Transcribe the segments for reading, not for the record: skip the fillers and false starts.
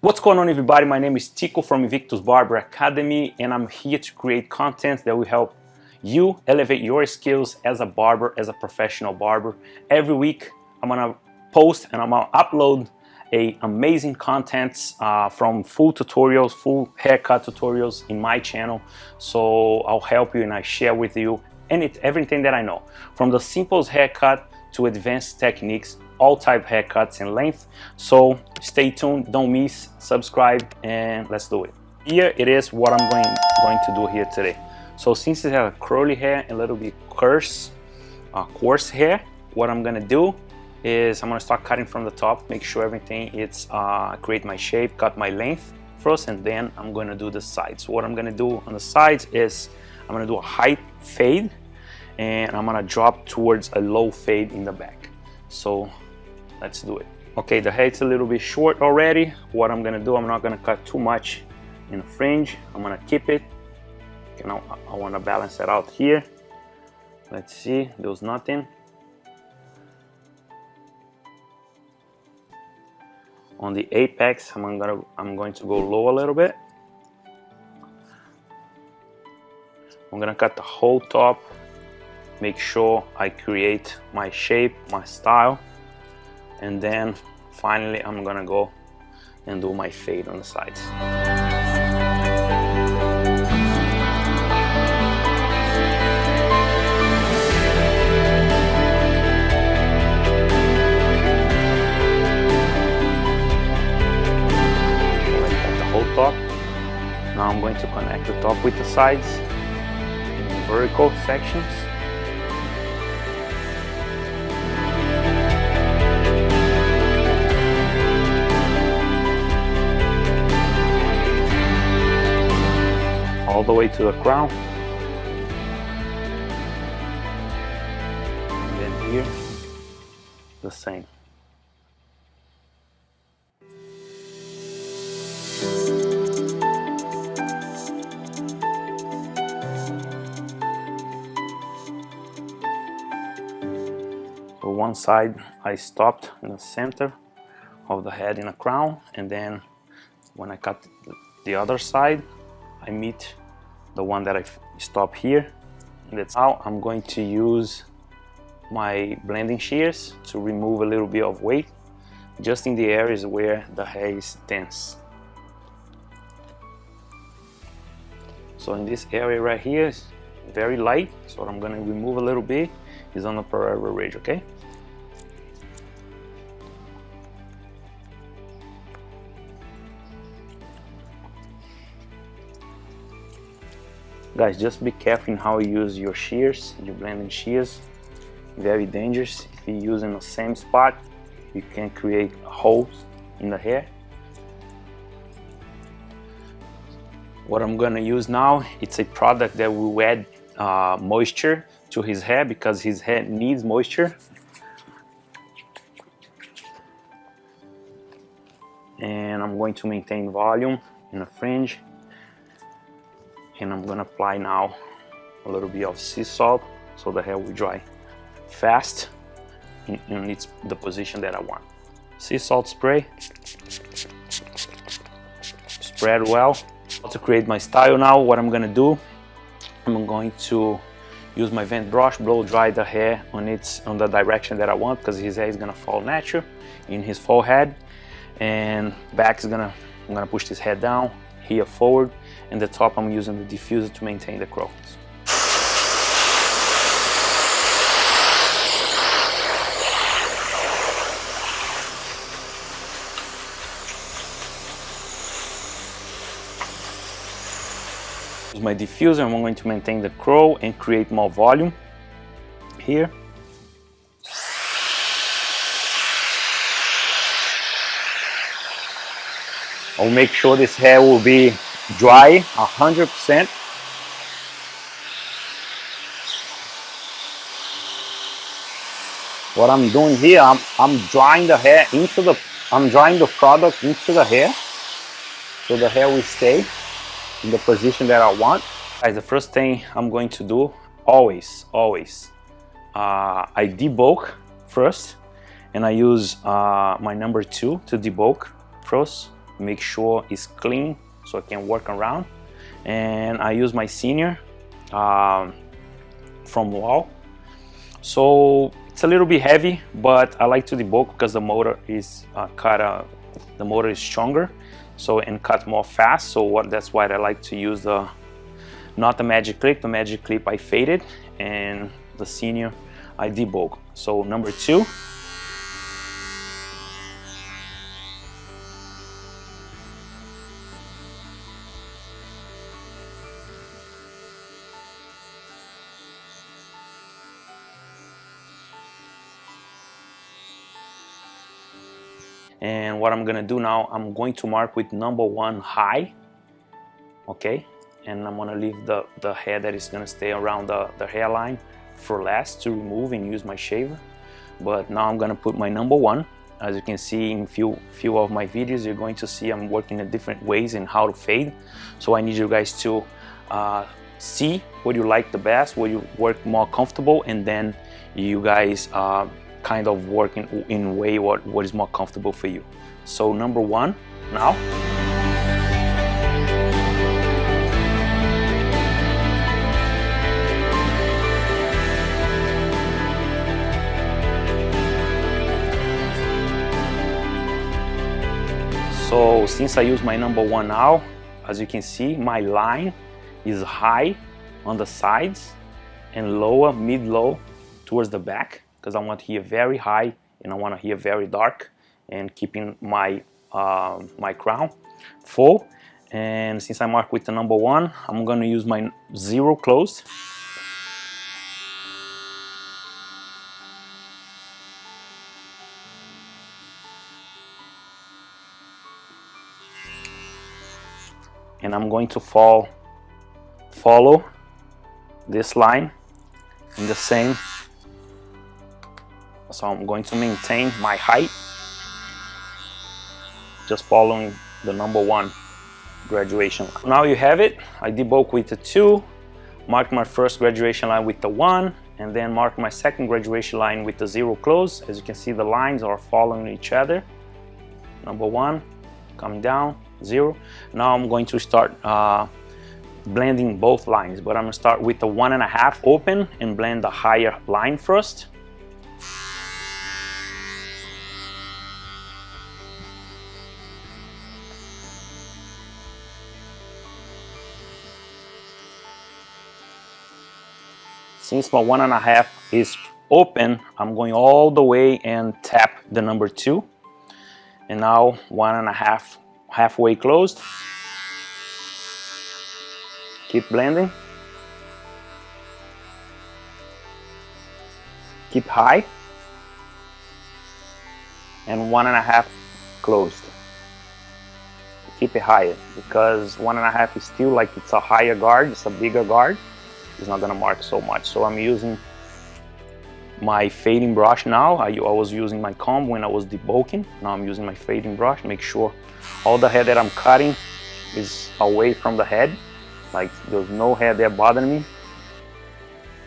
What's going on, everybody? My name is Tico from Invictus Barber Academy, and I'm here to create content that will help you elevate your skills as a barber, as a professional barber. Every week I'm gonna post and I'm gonna upload amazing contents from full tutorials, full haircut tutorials in my channel. So I'll help you and I share with you everything that I know, from the simplest haircut to advanced techniques, all type haircuts and length. So stay tuned, don't miss, subscribe, and let's do it. Here it is what I'm going to do here today. So since it has a curly hair and a little bit coarse hair, what I'm gonna do is I'm gonna start cutting from the top, make sure everything it's create my shape, cut my length first, and then I'm gonna do the sides. So what I'm gonna do on the sides is I'm gonna do a high fade and I'm gonna drop towards a low fade in the back. So let's do it. Okay, the hair's a little bit short already. What I'm gonna do, I'm not gonna cut too much in the fringe. I'm gonna keep it. You know, I wanna balance it out here. Let's see, there's nothing. On the apex, I'm going to go low a little bit. I'm gonna cut the whole top, make sure I create my shape, my style, and then finally I'm gonna go and do my fade on the sides. Top. Now I'm going to connect the top with the sides in vertical sections. All the way to the crown. And then here, the same. So one side I stopped in the center of the head in a crown, and then when I cut the other side, I meet the one that I stop here. And that's how I'm going to use my blending shears to remove a little bit of weight just in the areas where the hair is dense. So in this area right here is very light, so what I'm going to remove a little bit is on the parietal ridge, okay? Guys, just be careful in how you use your shears, your blending shears. Very dangerous. If you use in the same spot, you can create holes in the hair. What I'm gonna use now, it's a product that will add moisture to his hair because his hair needs moisture. And I'm going to maintain volume in the fringe. And I'm gonna apply now a little bit of sea salt so the hair will dry fast and it's the position that I want. Sea salt spray, spread well. To create my style now, what I'm gonna do, I'm going to use my vent brush, blow dry the hair on the direction that I want, because his hair is gonna fall natural in his forehead, and back is I'm gonna push this head down, here forward, and the top I'm using the diffuser to maintain the curls. Use my diffuser, I'm going to maintain the curl and create more volume here. I'll make sure this hair will be dry 100%. What I'm doing here, I'm drying the hair I'm drying the product into the hair, so the hair will stay in the position that I want. Guys, the first thing I'm going to do, always, I debulk first, and I use my number 2 to debulk first make sure it's clean so I can work around. And I use my Senior from Wall. So it's a little bit heavy, but I like to debulk because the motor is the motor is stronger, so and cut more fast. So that's why I like to use not the magic clip. The magic clip I faded, and the Senior I debulk. So number 2. And what I'm gonna do now, I'm going to mark with number 1 high, okay? And I'm gonna leave the hair that is gonna stay around the hairline for last to remove and use my shaver. But now I'm gonna put my number 1. As you can see in few of my videos, you're going to see I'm working in different ways in how to fade. So I need you guys to see what you like the best, what you work more comfortable, and then you guys kind of working in a way what is more comfortable for you. So number 1 now. So since I use my number 1 now, as you can see, my line is high on the sides and lower, mid-low towards the back, because I want here very high and I want here very dark, and keeping my my crown full. And since I mark with the number 1, I'm gonna use my 0 closed. And I'm going to follow this line in the same. So I'm going to maintain my height, just following the number 1 graduation. Now you have it. I debulk with the 2, mark my first graduation line with the 1, and then mark my second graduation line with the 0 close. As you can see, the lines are following each other. Number 1, come down, 0. Now I'm going to start blending both lines, but I'm gonna start with the 1.5 open and blend the higher line first. Since my 1.5 is open, I'm going all the way and tap the number 2. And now 1.5 halfway closed. Keep blending. Keep high. And 1.5 closed. Keep it higher, because 1.5 is still like it's a higher guard, it's a bigger guard. It's not gonna mark so much. So I'm using my fading brush now. I was using my comb when I was debulking. Now I'm using my fading brush. Make sure all the hair that I'm cutting is away from the head, like there's no hair there bothering me.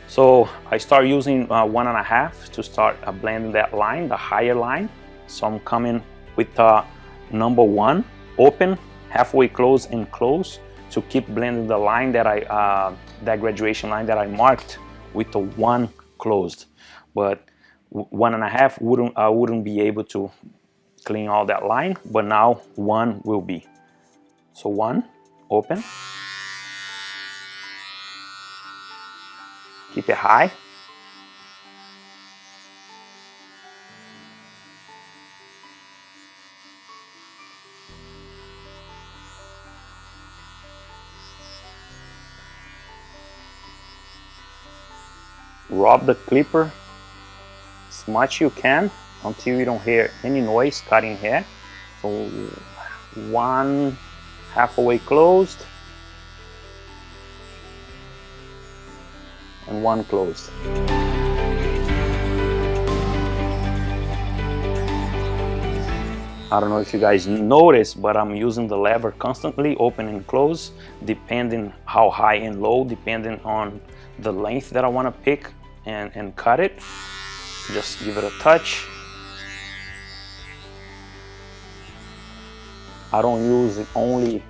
So I start using 1.5 to start blending that line, the higher line. So I'm coming with number 1 open, halfway close and close, to keep blending the line that that graduation line that I marked with the 1 closed. But 1.5 I wouldn't be able to clean all that line, but now 1 will be. So 1 open, keep it high, rub the clipper as much you can until you don't hear any noise cutting hair. So 1 halfway closed and 1 closed. I don't know if you guys notice, but I'm using the lever constantly, open and close, depending how high and low, depending on the length that I want to pick and cut it. Just give it a touch. I don't use it only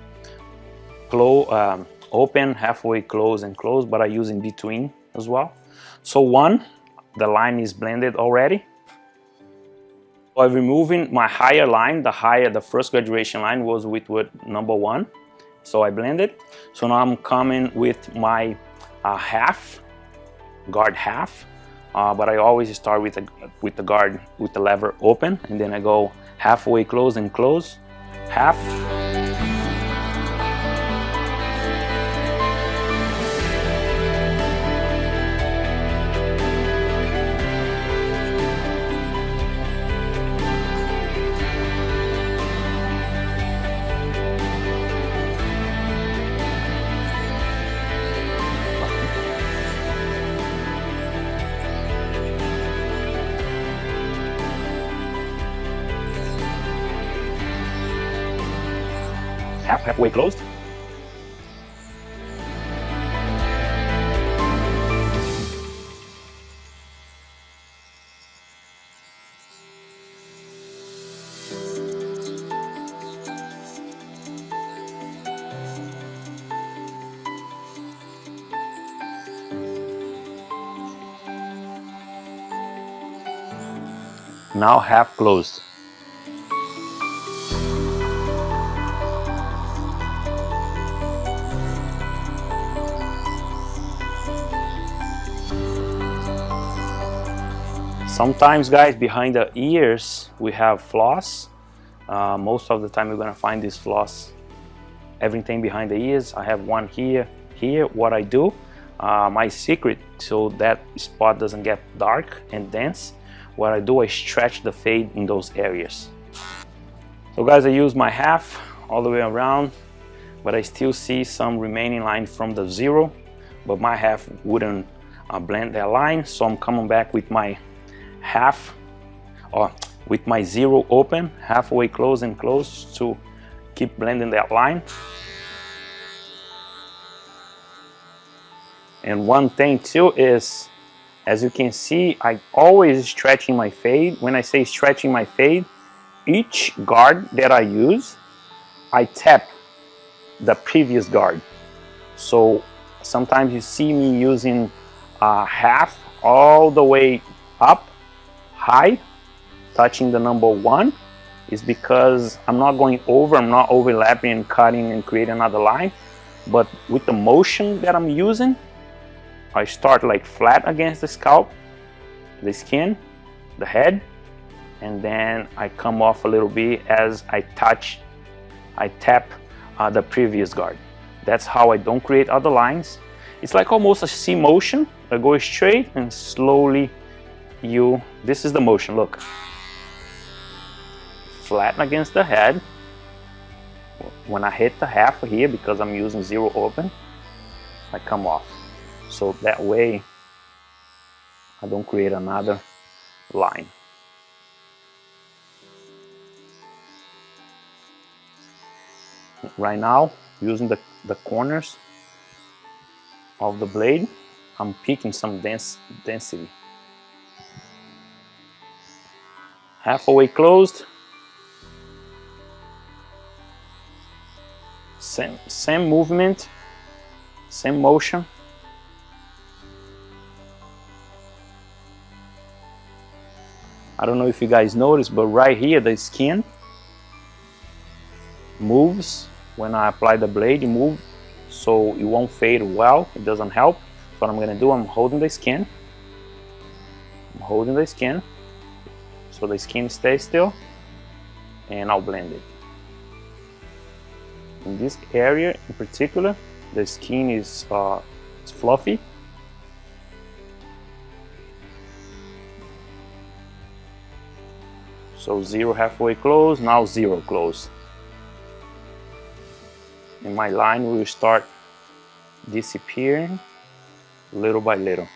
open, halfway close and close, but I use in between as well. So one, the line is blended already. By removing my higher line, the first graduation line was with number 1. So I blended. So now I'm coming with my half, guard half. But I always start with the guard, with the lever open, and then I go halfway close and close, half. Halfway closed. Now half closed. Sometimes, guys, behind the ears we have floss. Most of the time you're gonna find this floss, everything behind the ears. I have one here. What I do, my secret so that spot doesn't get dark and dense, what I do, I stretch the fade in those areas. So guys, I use my half all the way around, but I still see some remaining line from the 0, but my half wouldn't blend that line, so I'm coming back with my half, or with my 0 open, halfway close and close to keep blending that line. And one thing too is, as you can see, I always stretching my fade. When I say stretching my fade, each guard that I use, I tap the previous guard. So sometimes you see me using half all the way up high, touching the number 1, is because I'm not going over, I'm not overlapping and cutting and creating another line. But with the motion that I'm using, I start like flat against the scalp, the skin, the head, and then I come off a little bit as I tap the previous guard. That's how I don't create other lines. It's like almost a C motion. I go straight and slowly this is the motion, look. Flatten against the head. When I hit the half here, because I'm using 0 open, I come off. So that way I don't create another line. Right now, using the corners of the blade, I'm picking some density. Halfway closed. Same movement, same motion. I don't know if you guys noticed, but right here the skin moves when I apply the blade. It moves, so it won't fade well. It doesn't help. What I'm gonna do, I'm holding the skin. So the skin stays still, and I'll blend it. In this area in particular, the skin is it's fluffy. So 0 halfway close, now 0 close. And my line will start disappearing little by little.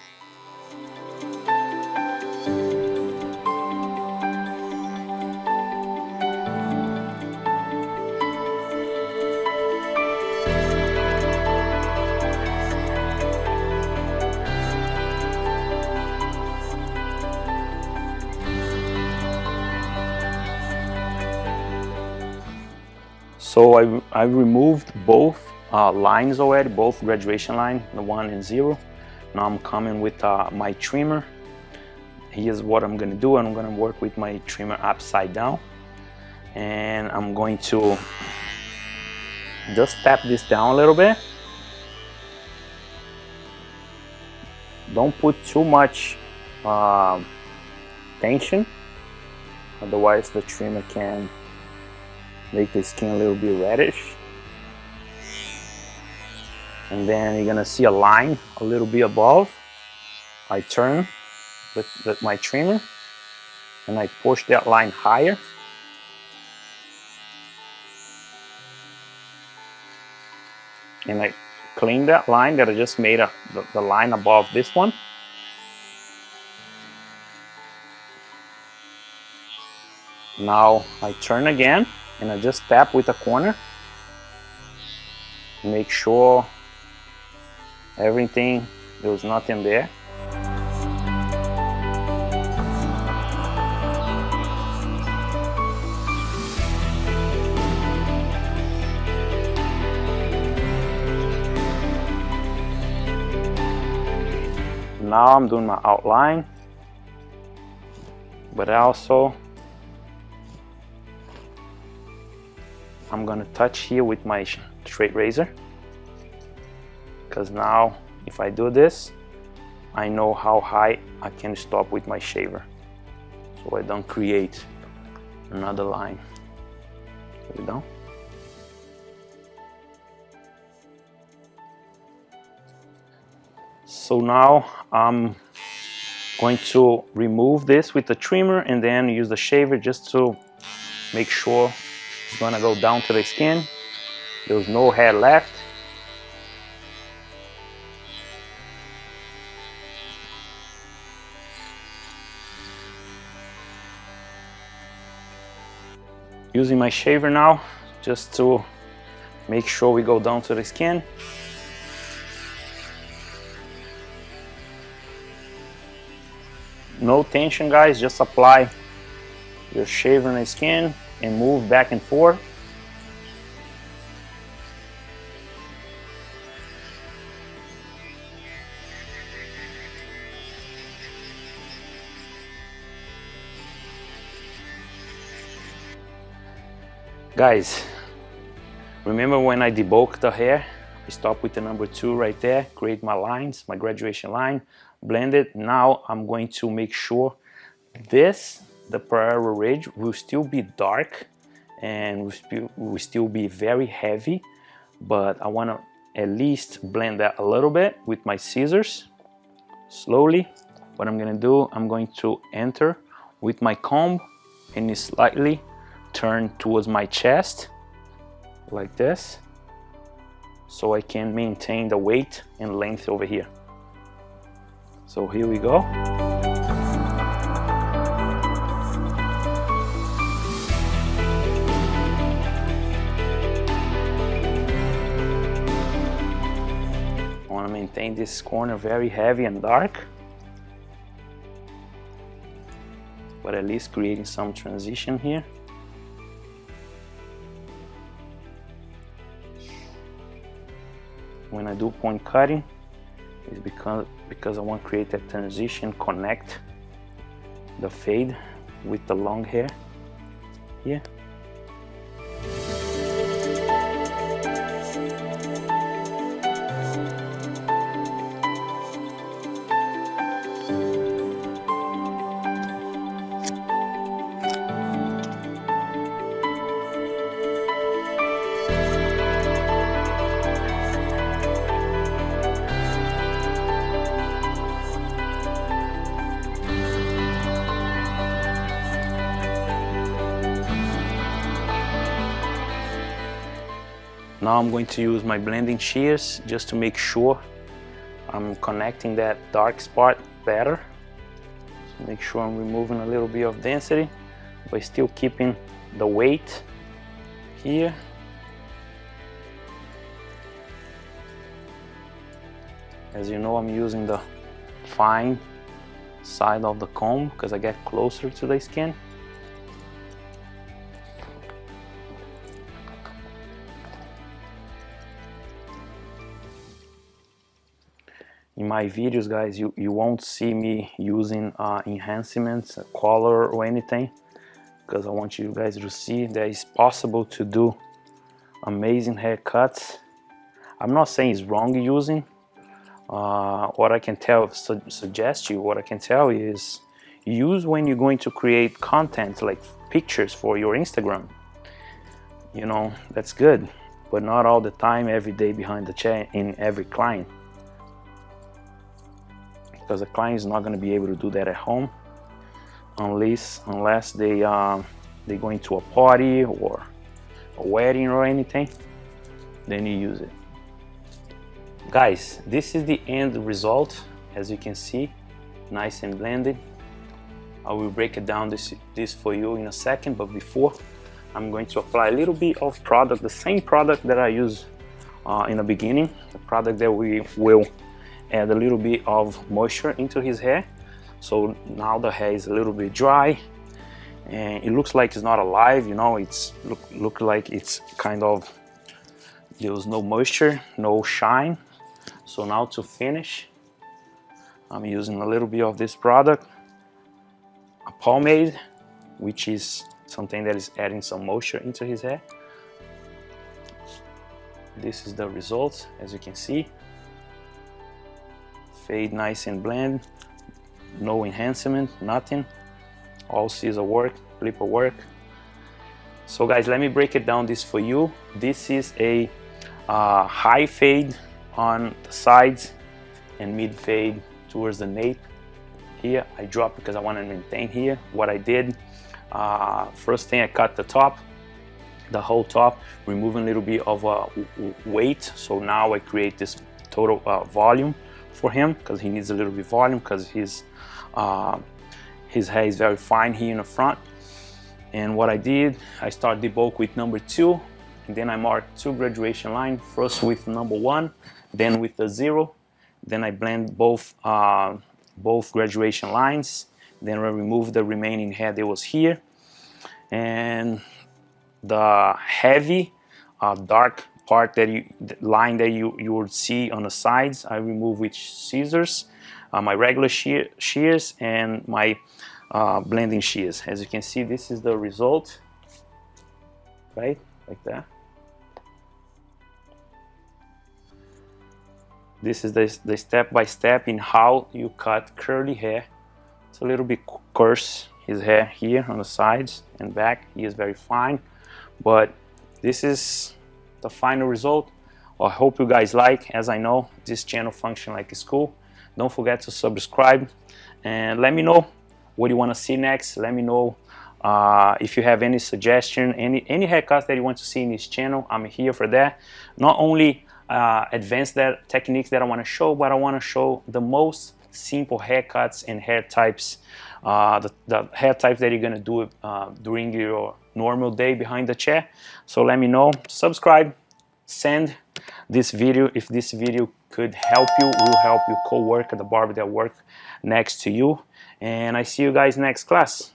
So I removed both lines already, both graduation line, the 1 and 0. Now I'm coming with my trimmer. Here's what I'm gonna do. I'm gonna work with my trimmer upside down, and I'm going to just tap this down a little bit. Don't put too much tension, otherwise the trimmer can make the skin a little bit reddish. And then you're gonna see a line a little bit above. I turn with my trimmer and I push that line higher. And I clean that line that I just made, the line above this one. Now I turn again and I just tap with a corner. Make sure everything, there's nothing there. Now I'm doing my outline, but also I'm gonna touch here with my straight razor, because now if I do this, I know how high I can stop with my shaver, so I don't create another line. Put it down. So now I'm going to remove this with the trimmer and then use the shaver just to make sure it's gonna go down to the skin. There's no hair left. Using my shaver now just to make sure we go down to the skin. No tension, guys, just apply your shaver on the skin and move back and forth. Guys, remember when I debulk the hair? I stop with the number 2 right there, create my lines, my graduation line, blend it. Now I'm going to make sure this, the parallel ridge, will still be dark and will still be very heavy, but I want to at least blend that a little bit with my scissors. Slowly, what I'm going to do, I'm going to enter with my comb and slightly turn towards my chest like this, so I can maintain the weight and length over here. So here we go. I want to maintain this corner very heavy and dark, but at least creating some transition here. When I do point cutting, it's because I want to create that transition, connect the fade with the long hair here. Now I'm going to use my blending shears just to make sure I'm connecting that dark spot better. So make sure I'm removing a little bit of density, but still keeping the weight here. As you know, I'm using the fine side of the comb because I get closer to the skin. In my videos, guys, you won't see me using enhancements, color or anything, because I want you guys to see that it's possible to do amazing haircuts. I'm not saying it's wrong using. What I can suggest you, what I can tell you is use when you're going to create content like pictures for your Instagram. You know, that's good, but not all the time, every day behind the chair in every client. Because the client is not going to be able to do that at home unless they're going to a party or a wedding or anything, then you use it. Guys, this is the end result. As you can see, nice and blended. I will break it down this for you in a second, but before, I'm going to apply a little bit of product, the same product that I used in the beginning, the product that we will add a little bit of moisture into his hair. So now the hair is a little bit dry and it looks like it's not alive, you know, it's look like it's kind of, there's no moisture, no shine. So now to finish, I'm using a little bit of this product, a pomade, which is something that is adding some moisture into his hair. This is the result, as you can see. Fade nice and blend, no enhancement, nothing. All scissor work, flipper work. So guys, let me break it down this for you. This is a high fade on the sides and mid fade towards the nape. Here I dropped because I want to maintain here. What I did, first thing I cut the top, the whole top, removing a little bit of weight. So now I create this total volume for him, because he needs a little bit of volume, because his hair is very fine here in the front. And what I did, I start debulk with number 2, and then I mark 2 graduation lines, first with number 1, then with the 0, then I blend both graduation lines, then I remove the remaining hair that was here, and the heavy dark part that line that you would see on the sides, I remove with scissors, my regular shears and my blending shears. As you can see, this is the result, right, like that. This is the step-by-step in how you cut curly hair. It's a little bit coarse, his hair here on the sides and back. He is very fine, but this is the final result. I hope you guys like. As I know, this channel functions like a school. Don't forget to subscribe and let me know what you want to see next. Let me know if you have any suggestion, any haircuts that you want to see in this channel. I'm here for that. Not only advanced techniques that I want to show, but I want to show the most simple haircuts and hair types, the hair types that you're gonna do during your normal day behind the chair. So let me know, subscribe, send this video. If this video could help you, will help your co-worker, the barber that work next to you. And I see you guys next class.